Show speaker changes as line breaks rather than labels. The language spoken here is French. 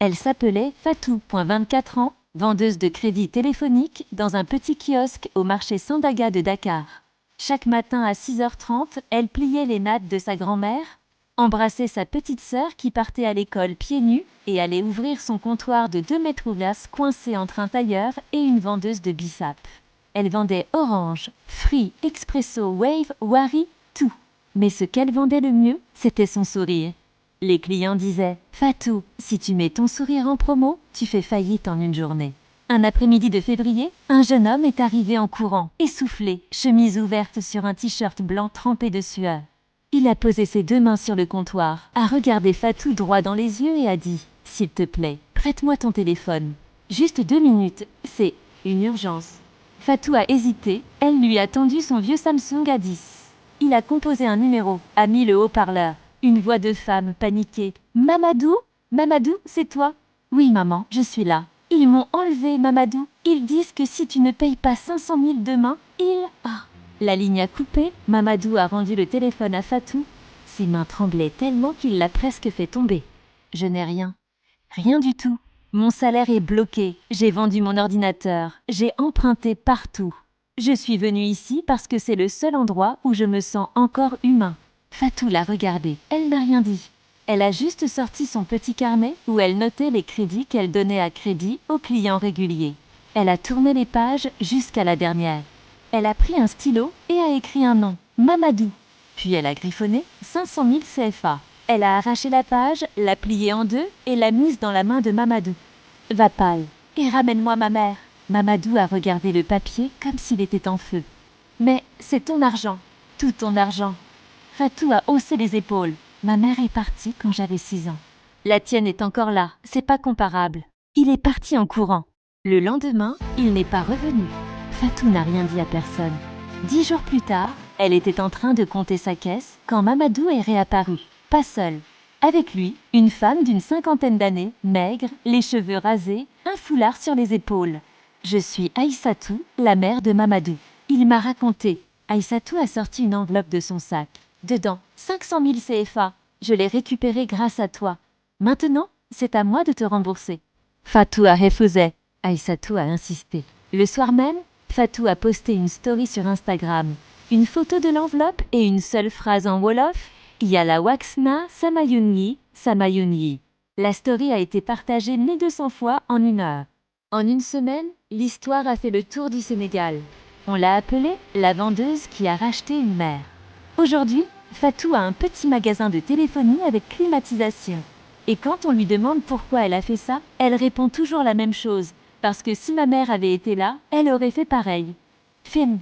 Elle s'appelait Fatou, 24 ans, vendeuse de crédit téléphonique dans un petit kiosque au marché Sandaga de Dakar. Chaque matin à 6h30, elle pliait les nattes de sa grand-mère, embrassait sa petite sœur qui partait à l'école pieds nus et allait ouvrir son comptoir de 2 mètres ouverts coincé entre un tailleur et une vendeuse de bissap. Elle vendait Orange, Free, Expresso, Wave, Wari, tout. Mais ce qu'elle vendait le mieux, c'était son sourire. Les clients disaient « Fatou, si tu mets ton sourire en promo, tu fais faillite en une journée ». Un après-midi de février, un jeune homme est arrivé en courant, essoufflé, chemise ouverte sur un t-shirt blanc trempé de sueur. Il a posé ses 2 mains sur le comptoir, a regardé Fatou droit dans les yeux et a dit « S'il te plaît, prête-moi ton téléphone. Juste 2 minutes, c'est une urgence ». Fatou a hésité, elle lui a tendu son vieux Samsung A10. Il a composé un numéro, a mis le haut-parleur. Une voix de femme paniquée. « Mamadou? Mamadou, c'est toi ?»« Oui maman, je suis là. Ils m'ont enlevé, Mamadou. Ils disent que si tu ne payes pas 500 000 demain, ils... » Ah. La ligne a coupé, Mamadou a rendu le téléphone à Fatou. Ses mains tremblaient tellement qu'il l'a presque fait tomber. « Je n'ai rien. Rien du tout. Mon salaire est bloqué. J'ai vendu mon ordinateur. J'ai emprunté partout. Je suis venue ici parce que c'est le seul endroit où je me sens encore humain. » Fatou l'a regardée. Elle n'a rien dit. Elle a juste sorti son petit carnet où elle notait les crédits qu'elle donnait à crédit aux clients réguliers. Elle a tourné les pages jusqu'à la dernière. Elle a pris un stylo et a écrit un nom, Mamadou. Puis elle a griffonné 500 000 CFA. Elle a arraché la page, l'a pliée en 2 et l'a mise dans la main de Mamadou. « Va pâle et ramène-moi ma mère. » Mamadou a regardé le papier comme s'il était en feu. « Mais c'est ton argent, tout ton argent. » Fatou a haussé les épaules. Ma mère est partie quand j'avais 6 ans. La tienne est encore là, c'est pas comparable. Il est parti en courant. Le lendemain, il n'est pas revenu. Fatou n'a rien dit à personne. 10 jours plus tard, elle était en train de compter sa caisse quand Mamadou est réapparu, pas seul. Avec lui, une femme d'une 50aine d'années, maigre, les cheveux rasés, un foulard sur les épaules. « Je suis Aïssatou, la mère de Mamadou. » Il m'a raconté. Aïssatou a sorti une enveloppe de son sac. Dedans, 500 000 CFA. Je l'ai récupéré grâce à toi. Maintenant, c'est à moi de te rembourser. Fatou a refusé. Aïssatou a insisté. Le soir même, Fatou a posté une story sur Instagram. Une photo de l'enveloppe et une seule phrase en Wolof. Yala Waxna Samayunyi, Samayunyi. La story a été partagée 1200 fois en 1 heure. En une semaine, l'histoire a fait le tour du Sénégal. On l'a appelée la vendeuse qui a racheté une mère. Aujourd'hui, Fatou a un petit magasin de téléphonie avec climatisation. Et quand on lui demande pourquoi elle a fait ça, elle répond toujours la même chose. Parce que si ma mère avait été là, elle aurait fait pareil. Film.